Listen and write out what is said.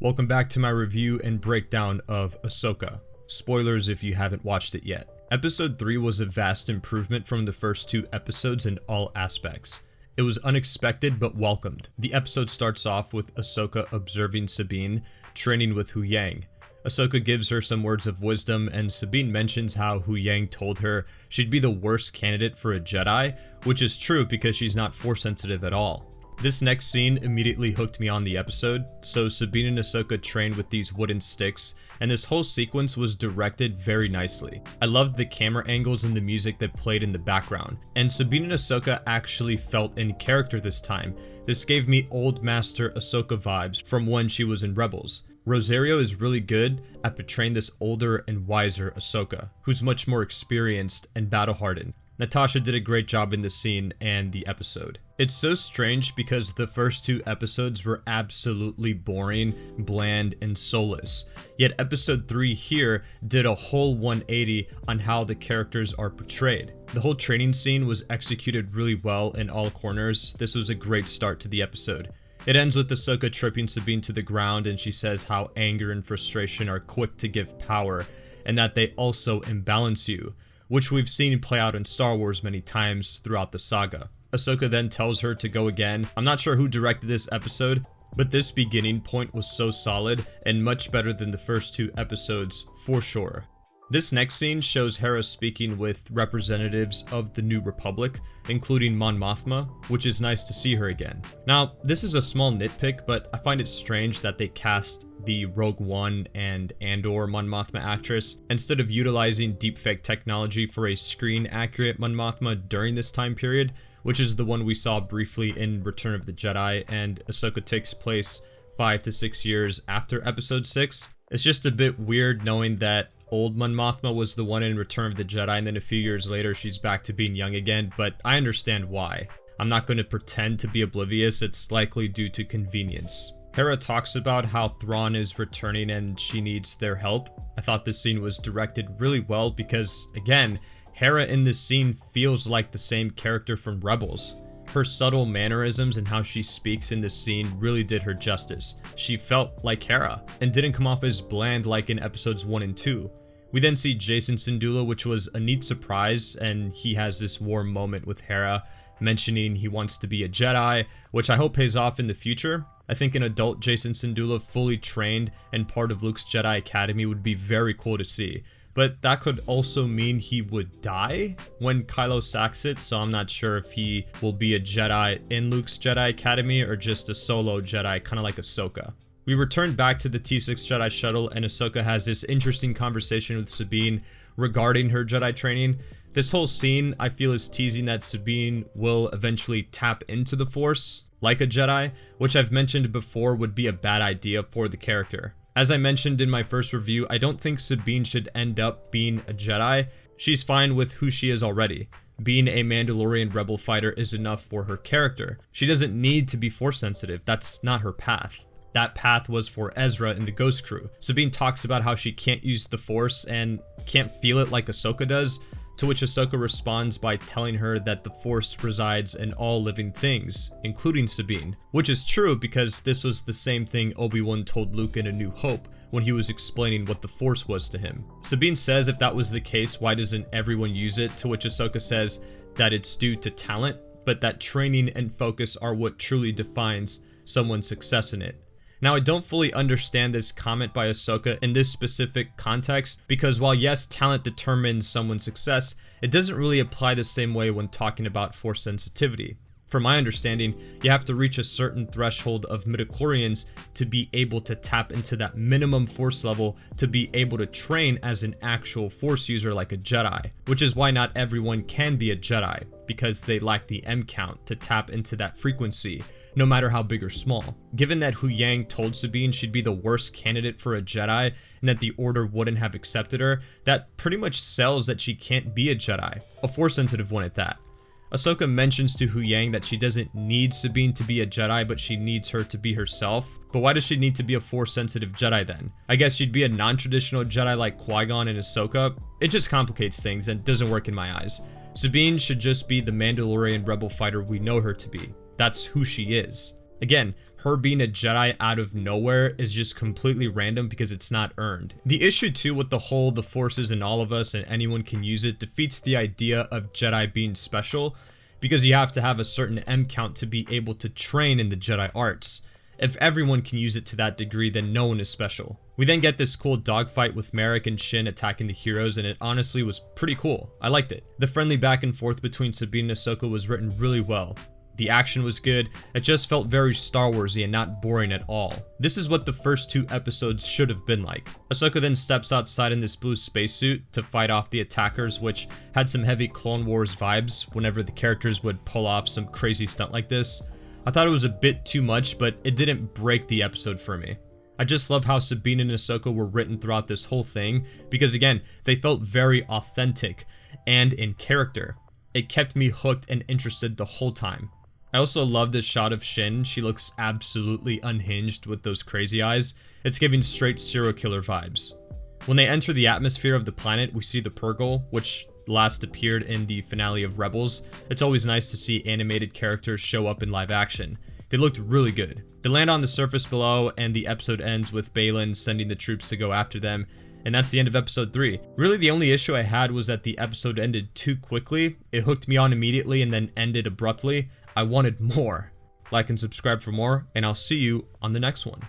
Welcome back to my review and breakdown of Ahsoka. Spoilers if you haven't watched it yet. Episode 3 was a vast improvement from the first 2 episodes in all aspects. It was unexpected but welcomed. The episode starts off with Ahsoka observing Sabine training with Huyang. Ahsoka gives her some words of wisdom, and Sabine mentions how Huyang told her she'd be the worst candidate for a Jedi, which is true because she's not force sensitive at all. This next scene immediately hooked me on the episode. So Sabine and Ahsoka trained with these wooden sticks, and this whole sequence was directed very nicely. I loved the camera angles and the music that played in the background, and Sabine and Ahsoka actually felt in character this time. This gave me old Master Ahsoka vibes from when she was in Rebels. Rosario is really good at portraying this older and wiser Ahsoka, who's much more experienced and battle-hardened. Natasha did a great job in this scene and the episode. It's so strange because the first 2 episodes were absolutely boring, bland, and soulless. Yet episode 3 here did a whole 180 on how the characters are portrayed. The whole training scene was executed really well in all corners. This was a great start to the episode. It ends with Ahsoka tripping Sabine to the ground, and she says how anger and frustration are quick to give power, and that they also imbalance you, which we've seen play out in Star Wars many times throughout the saga. Ahsoka then tells her to go again. I'm not sure who directed this episode, but this beginning point was so solid and much better than the first 2 episodes for sure. This next scene shows Hera speaking with representatives of the New Republic, including Mon Mothma, which is nice to see her again. Now, this is a small nitpick, but I find it strange that they cast the Rogue One and Andor Mon Mothma actress instead of utilizing deepfake technology for a screen-accurate Mon Mothma during this time period, which is the one we saw briefly in Return of the Jedi, and Ahsoka takes place 5 to 6 years after Episode 6. It's just a bit weird knowing that old Mon Mothma was the one in Return of the Jedi, and then a few years later she's back to being young again, but I understand why. I'm not going to pretend to be oblivious, it's likely due to convenience. Hera talks about how Thrawn is returning and she needs their help. I thought this scene was directed really well because, again, Hera in this scene feels like the same character from Rebels. Her subtle mannerisms and how she speaks in this scene really did her justice. She felt like Hera and didn't come off as bland like in episodes 1 and 2. We then see Jacen Syndulla, which was a neat surprise, and he has this warm moment with Hera, mentioning he wants to be a Jedi, which I hope pays off in the future. I think an adult Jacen Syndulla fully trained and part of Luke's Jedi Academy would be very cool to see. But that could also mean he would die when Kylo sacks it, so I'm not sure if he will be a Jedi in Luke's Jedi Academy or just a solo Jedi, kind of like Ahsoka. We return back to the T6 Jedi shuttle, and Ahsoka has this interesting conversation with Sabine regarding her Jedi training. This whole scene, I feel, is teasing that Sabine will eventually tap into the Force like a Jedi, which I've mentioned before would be a bad idea for the character. As I mentioned in my first review, I don't think Sabine should end up being a Jedi. She's fine with who she is already. Being a Mandalorian rebel fighter is enough for her character. She doesn't need to be force sensitive, that's not her path. That path was for Ezra in the Ghost Crew. Sabine talks about how she can't use the Force and can't feel it like Ahsoka does, to which Ahsoka responds by telling her that the Force resides in all living things, including Sabine, which is true because this was the same thing Obi-Wan told Luke in A New Hope when he was explaining what the Force was to him. Sabine says if that was the case, why doesn't everyone use it, to which Ahsoka says that it's due to talent, but that training and focus are what truly defines someone's success in it. Now, I don't fully understand this comment by Ahsoka in this specific context, because while yes, talent determines someone's success, it doesn't really apply the same way when talking about force sensitivity. From my understanding, you have to reach a certain threshold of midichlorians to be able to tap into that minimum force level to be able to train as an actual force user like a Jedi, which is why not everyone can be a Jedi, because they lack the M count to tap into that frequency, no matter how big or small. Given that Huyang told Sabine she'd be the worst candidate for a Jedi and that the Order wouldn't have accepted her, that pretty much sells that she can't be a Jedi, a force-sensitive one at that. Ahsoka mentions to Huyang that she doesn't need Sabine to be a Jedi, but she needs her to be herself. But why does she need to be a force-sensitive Jedi then? I guess she'd be a non-traditional Jedi like Qui-Gon and Ahsoka. It just complicates things and doesn't work in my eyes. Sabine should just be the Mandalorian rebel fighter we know her to be. That's who she is. Again, her being a Jedi out of nowhere is just completely random because it's not earned. The issue too with the whole "the Force is in all of us and anyone can use it" defeats the idea of Jedi being special, because you have to have a certain M count to be able to train in the Jedi arts. If everyone can use it to that degree, then no one is special. We then get this cool dogfight with Merrick and Shin attacking the heroes, and it honestly was pretty cool. I liked it. The friendly back and forth between Sabine and Ahsoka was written really well. The action was good, it just felt very Star Warsy and not boring at all. This is what the first 2 episodes should have been like. Ahsoka then steps outside in this blue spacesuit to fight off the attackers, which had some heavy Clone Wars vibes whenever the characters would pull off some crazy stunt like this. I thought it was a bit too much, but it didn't break the episode for me. I just love how Sabine and Ahsoka were written throughout this whole thing, because again, they felt very authentic and in character. It kept me hooked and interested the whole time. I also love this shot of Shin. She looks absolutely unhinged with those crazy eyes. It's giving straight serial killer vibes. When they enter the atmosphere of the planet, we see the Purrgil, which last appeared in the finale of Rebels. It's always nice to see animated characters show up in live action. They looked really good. They land on the surface below, and the episode ends with Baylan sending the troops to go after them. And that's the end of episode 3. Really, the only issue I had was that the episode ended too quickly. It hooked me on immediately and then ended abruptly. I wanted more. Like and subscribe for more, and I'll see you on the next one.